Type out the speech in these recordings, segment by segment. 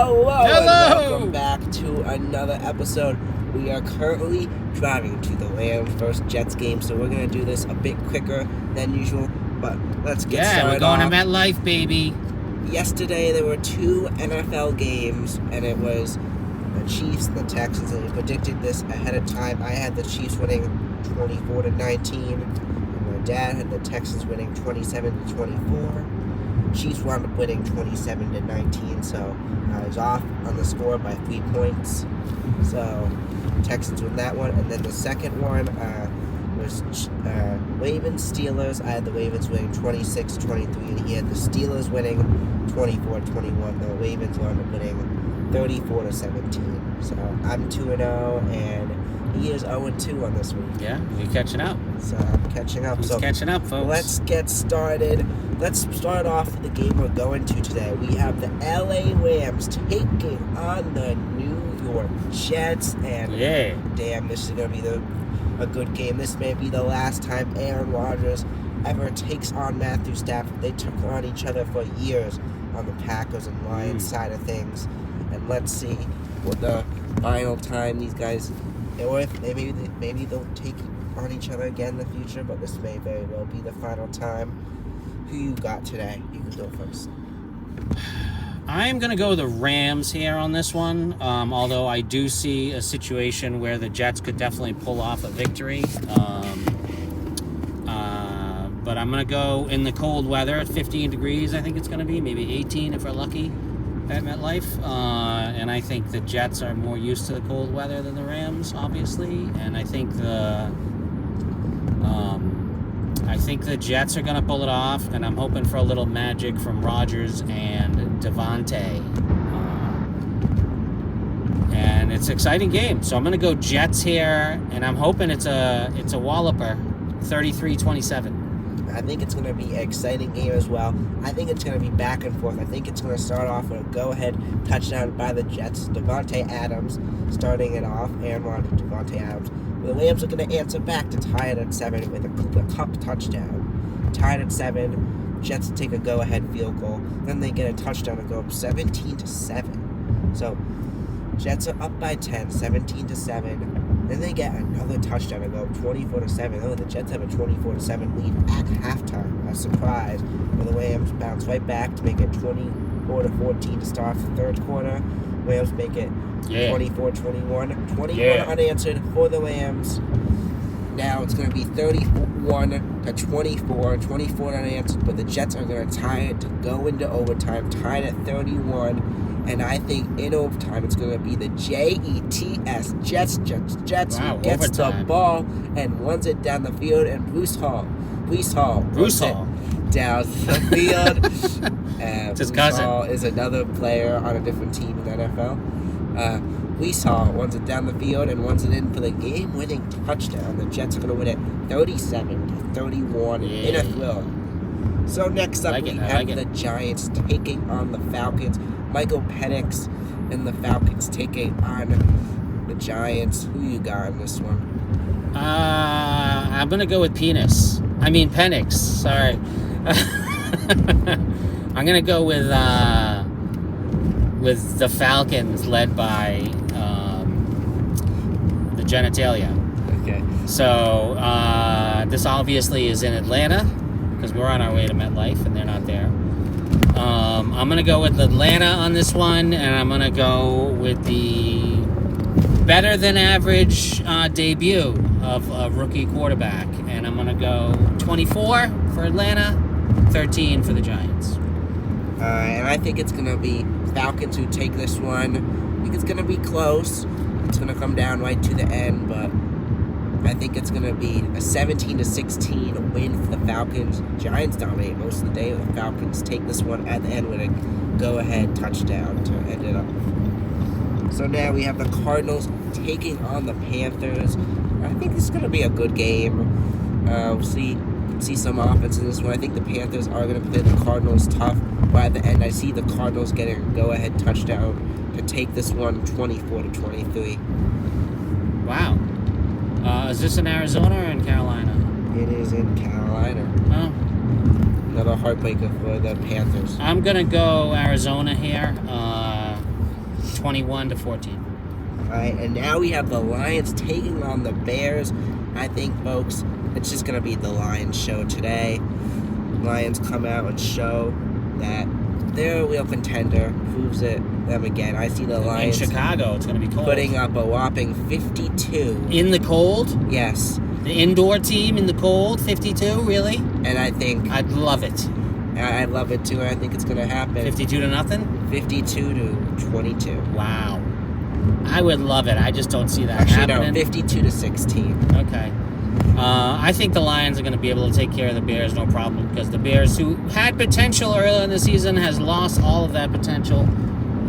Hello! Hello! And welcome back to another episode. We are currently driving to the Rams vs. Jets game, so we're going to do this a bit quicker than usual, but let's get started. Yeah, we're going to MetLife, baby. Yesterday there were two NFL games, and it was the Chiefs and the Texans, and we predicted this ahead of time. I had the Chiefs winning 24-19, and my dad had the Texans winning 27-24. Chiefs wound up winning 27-19, so I was off on the score by 3 points. So Texans win that one, and then the second one was Ravens Steelers. I had the Ravens winning 26-23, and he had the Steelers winning 24-21. The Ravens wound up winning 34-17. So I'm 2-0, and he is 0-2 on this week. Yeah, you're catching up. So I'm catching up. He's catching up, folks. Let's get started. Let's start off with the game we're going to today. We have the LA Rams taking on the New York Jets, and damn, this is going to be a good game. This may be the last time Aaron Rodgers ever takes on Matthew Stafford. They took on each other for years on the Packers and Lions side of things, and let's see what the final time these guys, or if maybe they'll take on each other again in the future, but this may very well be the final time. Who you got today? You can go first. I'm going to go the Rams here on this one, although I do see a situation where the Jets could definitely pull off a victory. But I'm going to go in the cold weather at 15 degrees, I think it's going to be, maybe 18 if we're lucky at MetLife. And I think the Jets are more used to the cold weather than the Rams, obviously. And I think the Jets are going to pull it off, and I'm hoping for a little magic from Rodgers and Devontae. And it's an exciting game, so I'm going to go Jets here, and I'm hoping it's a walloper, 33-27. I think it's going to be an exciting game as well. I think it's going to be back and forth. I think it's going to start off with a go-ahead touchdown by the Jets. Devontae Adams starting it off. Aaron Rodgers, Devontae Adams. The Rams are going to answer back to tie it at 7 with a Cooper Kupp touchdown. Tied at 7. Jets take a go-ahead field goal. Then they get a touchdown and go up 17-7. So Jets are up by 10, 17-7. Then they get another touchdown and go 24-7. Oh, the Jets have a 24-7 lead at halftime. A surprise. But the Rams bounce right back to make it 24-14 to start the third quarter. Rams make it 24-21. 21 unanswered for the Rams. Now it's going to be 31-24. 24 unanswered, but the Jets are going to tie it to go into overtime. Tied at 31. And I think in overtime it's going to be the Jets. Jets who gets overtime. the ball and runs it down the field, and Bruce Hall down the field. His Bruce cousin. Hall is another player on a different team in the NFL. Bruce Hall runs it down the field and runs it in for the game-winning touchdown. The Jets are going to win it 37-31 in a thrill. So next up we have the Giants taking on the Falcons. Michael Penix and the Falcons taking on the Giants. Who you got in this one? I'm going to go with Penix. Sorry. I'm going to go with the Falcons led by the genitalia. Okay. So this obviously is in Atlanta because we're on our way to MetLife and they're not there. I'm going to go with Atlanta on this one, and I'm going to go with the better than average debut of a rookie quarterback. And I'm going to go 24 for Atlanta, 13 for the Giants. And I think it's going to be Falcons who take this one. I think it's going to be close. It's going to come down right to the end, but I think it's going to be a 17-16 win for the Falcons. Giants dominate most of the day. The Falcons take this one at the end with a go-ahead touchdown to end it up. So now we have the Cardinals taking on the Panthers. I think this is going to be a good game. We'll see some offense in this one. I think the Panthers are going to play the Cardinals tough. But at the end, I see the Cardinals getting a go-ahead touchdown to take this one 24-23. Wow. Is this in Arizona or in Carolina? It is in Carolina. Oh. Another heartbreaker for the Panthers. I'm going to go Arizona here. 21-14. All right, and now we have the Lions taking on the Bears. I think, folks, it's just going to be the Lions show today. Lions come out and show that they're a real contender. Proves it them again. I see the Lions in Chicago. It's going to be cold. putting up a whopping 52. In the cold? Yes. The indoor team in the cold, 52, really? And I think I'd love it. I love it too, and I think it's going to happen. 52-0? 52-22. Wow. I would love it. I just don't see that Actually, happening. no, 52-16. Okay. I think the Lions are going to be able to take care of the Bears, no problem, because the Bears, who had potential earlier in the season, has lost all of that potential,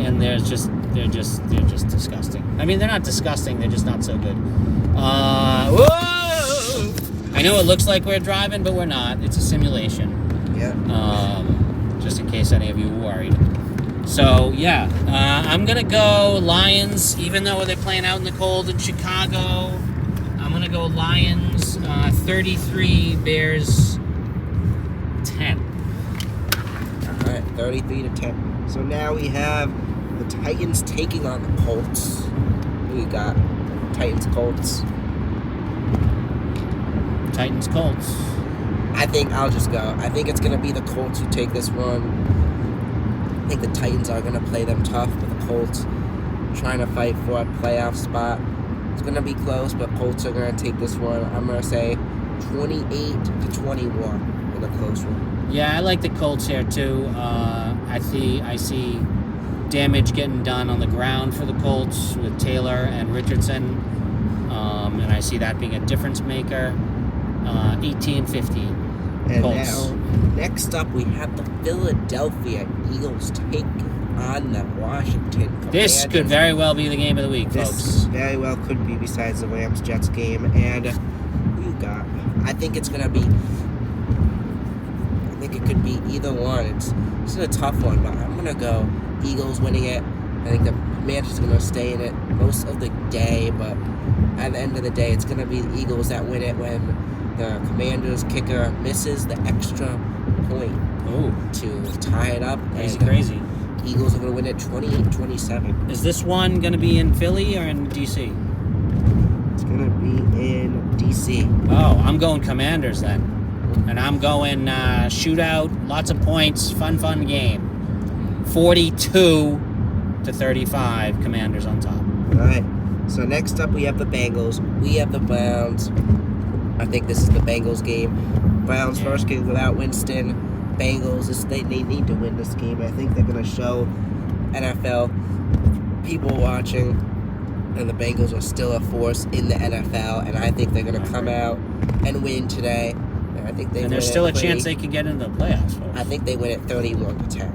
and they're just disgusting. I mean, they're not disgusting; they're just not so good. Whoa! I know it looks like we're driving, but we're not. It's a simulation. Yeah. Just in case any of you were worried. So yeah, I'm gonna go Lions, even though they're playing out in the cold in Chicago. I'm going to go Lions 33, Bears 10. All right, 33-10. So now we have the Titans taking on the Colts. Who you got? Titans, Colts. Titans, Colts. I think I'll just go. I think it's going to be the Colts who take this one. I think the Titans are going to play them tough, but the Colts trying to fight for a playoff spot. It's going to be close, but Colts are going to take this one. I'm going to say 28-21 in a close one. Yeah, I like the Colts here too. I see damage getting done on the ground for the Colts with Taylor and Richardson, and I see that being a difference maker. 18-15. And Colts. now, next up, we have the Philadelphia Eagles take on the Washington Commanders. This could very well be the game of the week, This folks. very well could be besides the Rams-Jets game. And who you got? I think it's going to be... I think it could be either one. It's a tough one, but I'm going to go Eagles winning it. I think the Commanders are going to stay in it most of the day, but at the end of the day, it's going to be the Eagles that win it when the Commanders kicker misses the extra point to tie it up. Crazy. Eagles are going to win it 28-27. Is this one going to be in Philly or in D.C.? It's going to be in D.C. Oh, I'm going Commanders then. And I'm going shootout, lots of points, fun game. 42-35, Commanders on top. All right. So next up, we have the Bengals. We have the Browns. I think this is the Bengals game. Browns first game without Winston. Bengals, they need to win this game. I think they're going to show NFL people watching, and the Bengals are still a force in the NFL, and I think they're going to come out and win today. And I think And there's still a chance they could get into the playoffs, folks. I think they win it 31-10.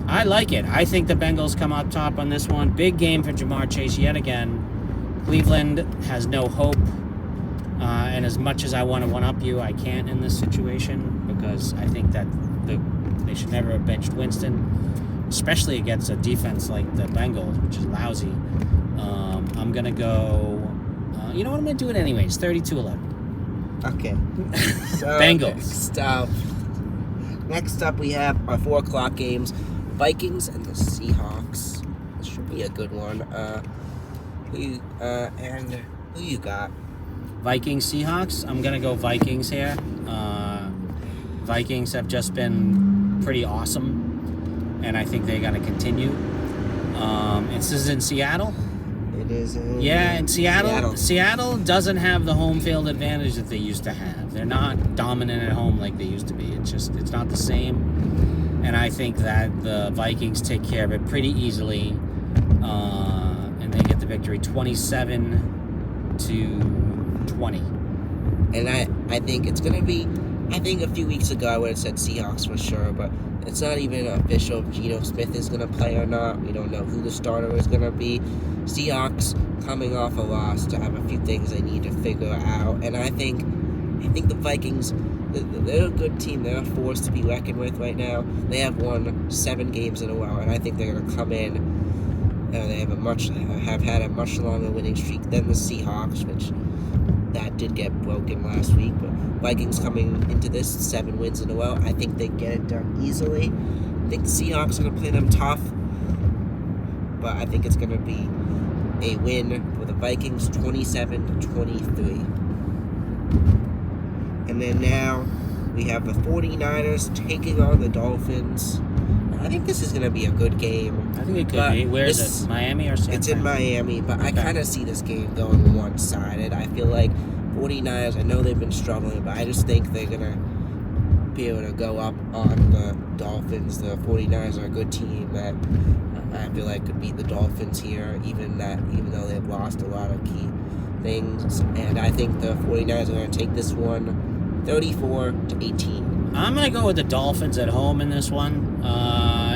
I like it. I think the Bengals come out top on this one. Big game for Jamar Chase yet again. Cleveland has no hope. And as much as I want to one-up you, I can't in this situation because I think that they should never have benched Winston, especially against a defense like the Bengals, which is lousy. I'm going to go... you know what? I'm going to do it anyways. 32-11. Okay. So Bengals. Next up, we have our 4 o'clock games. Vikings and the Seahawks. This should be a good one. Who you got? Vikings, Seahawks. I'm going to go Vikings here. Vikings have just been pretty awesome, and I think they're going to continue. This is in Seattle. It is in Seattle. Seattle doesn't have the home field advantage that they used to have. They're not dominant at home like they used to be. It's not the same. And I think that the Vikings take care of it pretty easily, and they get the victory 27-20. And I think it's going to be... I think a few weeks ago I would have said Seahawks for sure, but it's not even official if Geno Smith is going to play or not. We don't know who the starter is going to be. Seahawks coming off a loss to have a few things they need to figure out. And I think the Vikings, they're a good team. They're a force to be reckoned with right now. They have won 7 games in a row, and I think they're going to come in. They have had a much longer winning streak than the Seahawks, which that did get broken last week. But Vikings coming into this 7 wins in a row, I think they get it done easily. I think the Seahawks are going to play them tough. but I think it's going to be a win for the Vikings, 27-23. And then now we have the 49ers taking on the Dolphins. I think this is going to be a good game. I think it could be. Where is it? Miami or San It's in Fran? Miami, but I Okay. kind of see this game going one-sided. I feel like 49ers, I know they've been struggling, but I just think they're going to be able to go up on the Dolphins. The 49ers are a good team that I feel like could beat the Dolphins here, even though they've lost a lot of key things. And I think the 49ers are going to take this one 34-18. I'm going to go with the Dolphins at home in this one,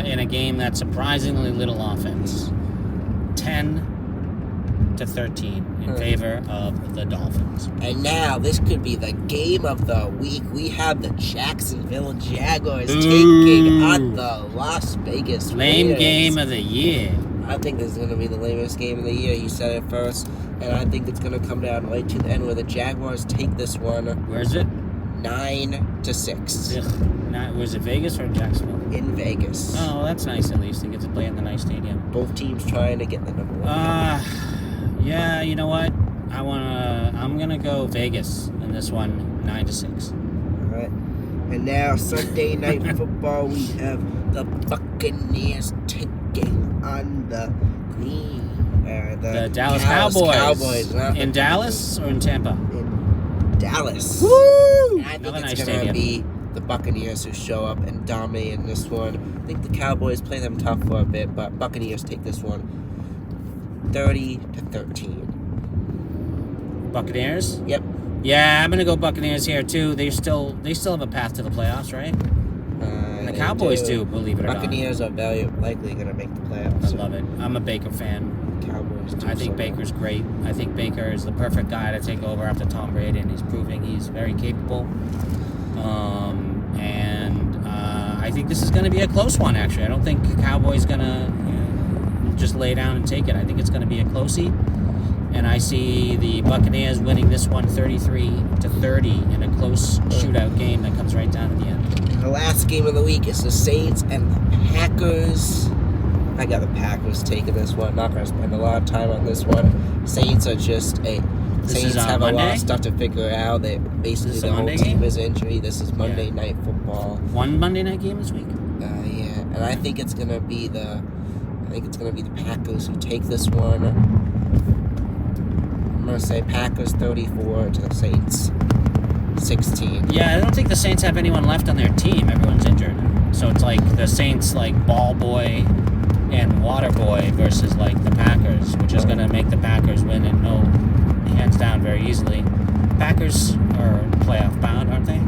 in a game that's surprisingly little offense. 10-13 in favor of the Dolphins. And now this could be the game of the week. We have the Jacksonville Jaguars taking on the Las Vegas Lame Raiders. game of the year. I think this is going to be the lamest game of the year. You said it first, and I think it's going to come down right to the end where the Jaguars take this one Where's it? 9-6 Ugh. Was it Vegas or Jacksonville? in Vegas. Oh, that's nice at least. They get to play in the nice stadium. Both teams trying to get the number one. Yeah, you know what? I'm gonna go Vegas in this one, 9-6. All right. And now Sunday night football, we have the Buccaneers taking on the Dallas Cowboys. not In the Dallas or in Tampa? in Dallas. Woo! And I think Another it's nice going to stadium. be the Buccaneers who show up and dominate in this one. I think the Cowboys play them tough for a bit, but Buccaneers take this one 30-13. Buccaneers? Yep. Yeah, I'm gonna go Buccaneers here too. They still have a path to the playoffs, right? And the They Cowboys do, believe it or Buccaneers are very likely going to make the playoffs. not. I love it. I'm a Baker fan. Cowboys do. I think Baker's great. I think Baker is the perfect guy to take over after Tom Brady, and he's proving he's very capable. I think this is going to be a close one, actually. I don't think Cowboys going to just lay down and take it. I think it's going to be a closey. And I see the Buccaneers winning this one 33-30 in a close shootout game that comes right down to the end. The last game of the week is the Saints and the Packers. I got the Packers taking this one. Not going to spend a lot of time on this one. Saints are just Saints have a lot of stuff to figure out. They basically the whole Monday team game? is injured. This is Monday Night Football. One Monday night game this week? Yeah, and I think it's gonna be the Packers who take this one. I'm gonna say Packers 34 to the Saints 16. Yeah, I don't think the Saints have anyone left on their team. Everyone's injured. So it's like the Saints like ball boy and water boy versus like the Packers, which is going to make the Packers win and no hands down very easily. Packers are playoff bound, aren't they?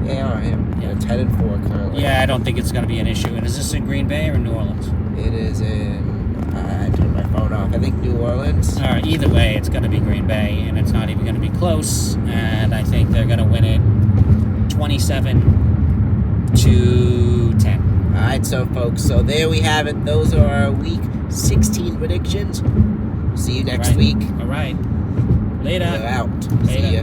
They are. Yeah, 10-4 currently. Yeah, I don't think it's going to be an issue. And is this in Green Bay or New Orleans? It is in. I turned my phone off. I think New Orleans. All right, either way, it's going to be Green Bay, and it's not even going to be close. And I think they're going to win it 27-10. All right, so folks, so there we have it. Those are our Week 16 predictions. See you next week. All right. Later. We're out. Later. See ya.